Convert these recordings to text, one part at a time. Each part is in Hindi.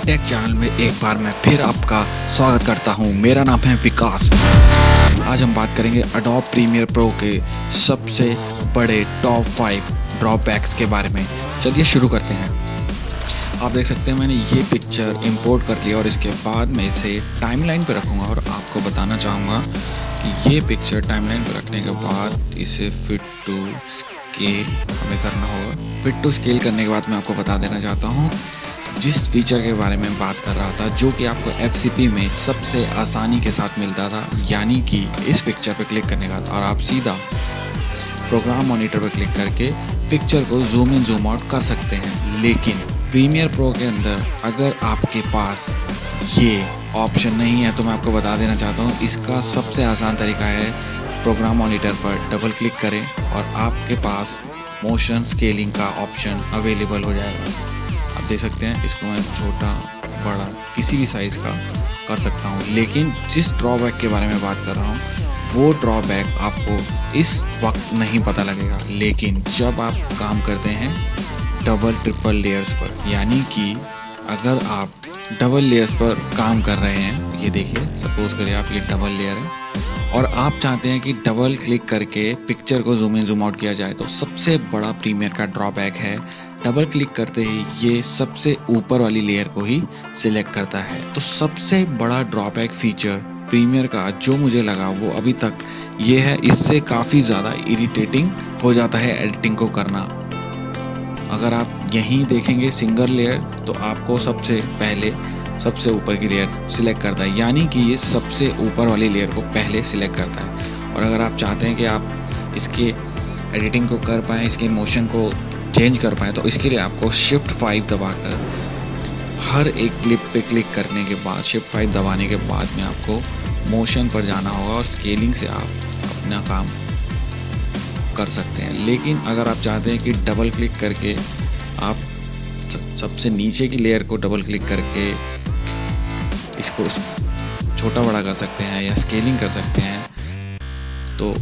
थींडिटेक चैनल में एक बार मैं फिर आपका स्वागत करता हूं। मेरा नाम है विकास। आज हम बात करेंगे Adobe Premiere Pro के सबसे बड़े टॉप 5 ड्रॉबैक्स के बारे में। चलिए शुरू करते हैं। आप देख सकते हैं मैंने ये पिक्चर इंपोर्ट कर लिया और इसके बाद मैं इसे टाइमलाइन पे रखूँगा और आपको बताना चाहूँगा कि ये पिक्चर टाइमलाइन पे रखने के बाद इसे फिट टू स्केल हमें करना होगा। फिट टू स्केल करने के बाद मैं आपको बता देना चाहता हूँ जिस फीचर के बारे में बात कर रहा था, जो कि आपको FCP में सबसे आसानी के साथ मिलता था, यानी कि इस पिक्चर पर क्लिक करने के बाद और आप सीधा प्रोग्राम मॉनिटर पर क्लिक करके पिक्चर को जूम इन जूम आउट कर सकते हैं। लेकिन प्रीमियर प्रो के अंदर अगर आपके पास ये ऑप्शन नहीं है तो मैं आपको बता देना चाहता हूँ इसका सबसे आसान तरीका है प्रोग्राम मॉनिटर पर डबल क्लिक करें और आपके पास मोशन स्केलिंग का ऑप्शन अवेलेबल हो जाएगा। आप देख सकते हैं इसको मैं छोटा बड़ा किसी भी साइज़ का कर सकता हूँ। लेकिन जिस ड्रॉबैक के बारे में बात कर रहा हूँ वो ड्रॉबैक आपको इस वक्त नहीं पता लगेगा, लेकिन जब आप काम करते हैं डबल ट्रिपल लेयर्स पर, यानी कि अगर आप डबल लेयर्स पर काम कर रहे हैं, ये देखिए सपोज करिए आप ये डबल लेयर है और आप चाहते हैं कि डबल क्लिक करके पिक्चर को जूम इन जूम आउट किया जाए, तो सबसे बड़ा प्रीमियर का ड्रॉबैक है डबल क्लिक करते ही ये सबसे ऊपर वाली लेयर को ही सिलेक्ट करता है। तो सबसे बड़ा ड्रॉबैक फीचर प्रीमियर का जो मुझे लगा वो अभी तक ये है, इससे काफ़ी ज़्यादा इरिटेटिंग हो जाता है एडिटिंग को करना। अगर आप यहीं देखेंगे सिंगल लेयर तो आपको सबसे पहले सबसे ऊपर की लेयर सिलेक्ट करता है, यानी कि ये सबसे ऊपर वाली लेयर को पहले सिलेक्ट करता है। और अगर आप चाहते हैं कि आप इसके एडिटिंग को कर पाएँ, इसके मोशन को चेंज कर पाएँ, तो इसके लिए आपको Shift 5 दबाकर हर एक क्लिप पे क्लिक करने के बाद Shift 5 दबाने के बाद में आपको मोशन पर जाना होगा और स्केलिंग से आप अपना काम कर सकते हैं। लेकिन अगर आप चाहते हैं कि डबल क्लिक करके आप सबसे नीचे की लेयर को डबल क्लिक करके इसको छोटा बड़ा कर सकते हैं या स्केलिंग कर सकते हैं, तो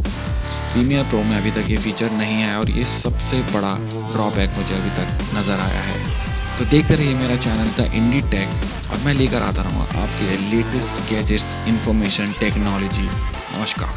प्रीमियर प्रो में अभी तक ये फीचर नहीं है और ये सबसे बड़ा ड्रॉबैक मुझे अभी तक नज़र आया है। तो देखते रहिए मेरा चैनल Theinditech और मैं लेकर आता रहूँगा आपके लिए लेटेस्ट गैजेट्स, इंफॉर्मेशन, टेक्नोलॉजी। नमस्कार।